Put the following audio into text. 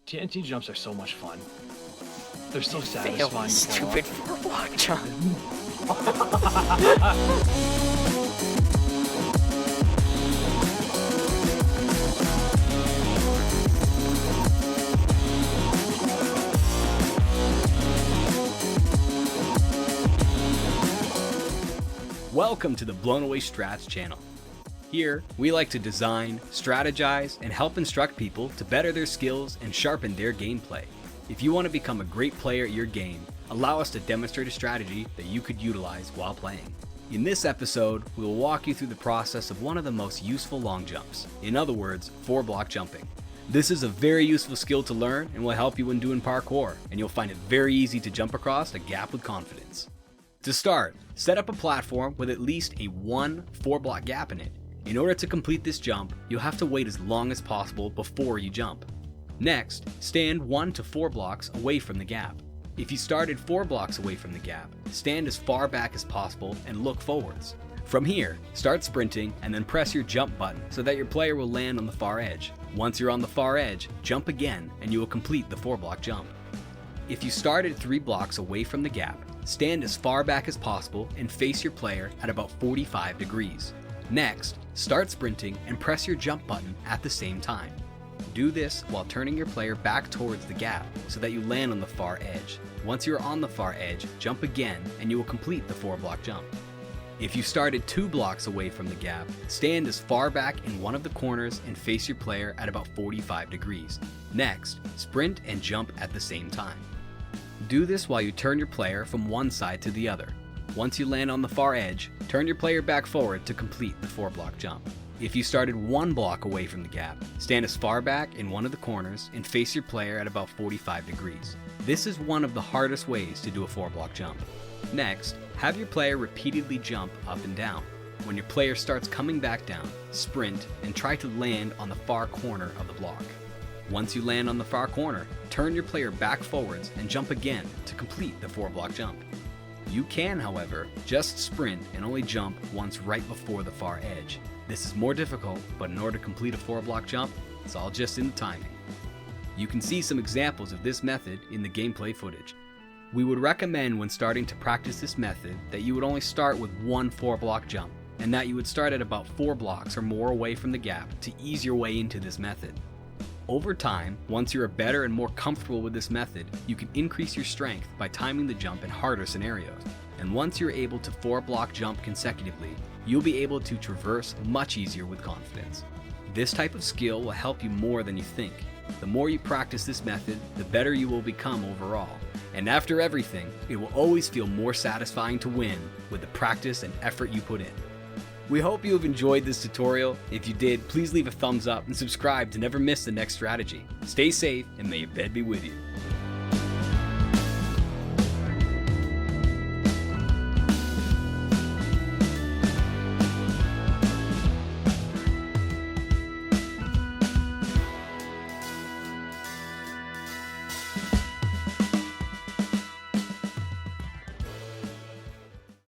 TNT jumps are so much fun. They're so Fail, satisfying. stupid 4-block jump. Welcome to the Blown Away Strats channel. Here, we like to design, strategize, and help instruct people to better their skills and sharpen their gameplay. If you want to become a great player at your game, allow us to demonstrate a strategy that you could utilize while playing. In this episode, we will walk you through the process of one of the most useful long jumps. In other words, 4-block jumping. This is a very useful skill to learn and will help you when doing parkour, and you'll find it very easy to jump across a gap with confidence. To start, set up a platform with at least a 4-block gap in it. In order to complete this jump, you'll have to wait as long as possible before you jump. Next, stand 1 to 4 blocks away from the gap. If you started 4 blocks away from the gap, stand as far back as possible and look forwards. From here, start sprinting and then press your jump button so that your player will land on the far edge. Once you're on the far edge, jump again and you will complete the 4-block jump. If you started 3 blocks away from the gap, stand as far back as possible and face your player at about 45 degrees. Next, start sprinting and press your jump button at the same time. Do this while turning your player back towards the gap so that you land on the far edge. Once you're on the far edge, jump again and you will complete the 4-block jump. If you started 2 blocks away from the gap, stand as far back in one of the corners and face your player at about 45 degrees. Next, sprint and jump at the same time. Do this while you turn your player from one side to the other. Once you land on the far edge, turn your player back forward to complete the 4-block jump. If you started 1 block away from the gap, stand as far back in one of the corners and face your player at about 45 degrees. This is one of the hardest ways to do a 4-block jump. Next, have your player repeatedly jump up and down. When your player starts coming back down, sprint and try to land on the far corner of the block. Once you land on the far corner, turn your player back forwards and jump again to complete the 4-block jump. You can, however, just sprint and only jump once right before the far edge. This is more difficult, but in order to complete a 4-block jump, it's all just in the timing. You can see some examples of this method in the gameplay footage. We would recommend when starting to practice this method that you would only start with 1 4-block jump, and that you would start at about 4 blocks or more away from the gap to ease your way into this method. Over time, once you are better and more comfortable with this method, you can increase your strength by timing the jump in harder scenarios. And once you're able to 4-block jump consecutively, you'll be able to traverse much easier with confidence. This type of skill will help you more than you think. The more you practice this method, the better you will become overall. And after everything, it will always feel more satisfying to win with the practice and effort you put in. We hope you have enjoyed this tutorial. If you did, please leave a thumbs up and subscribe to never miss the next strategy. Stay safe and may your bed be with you.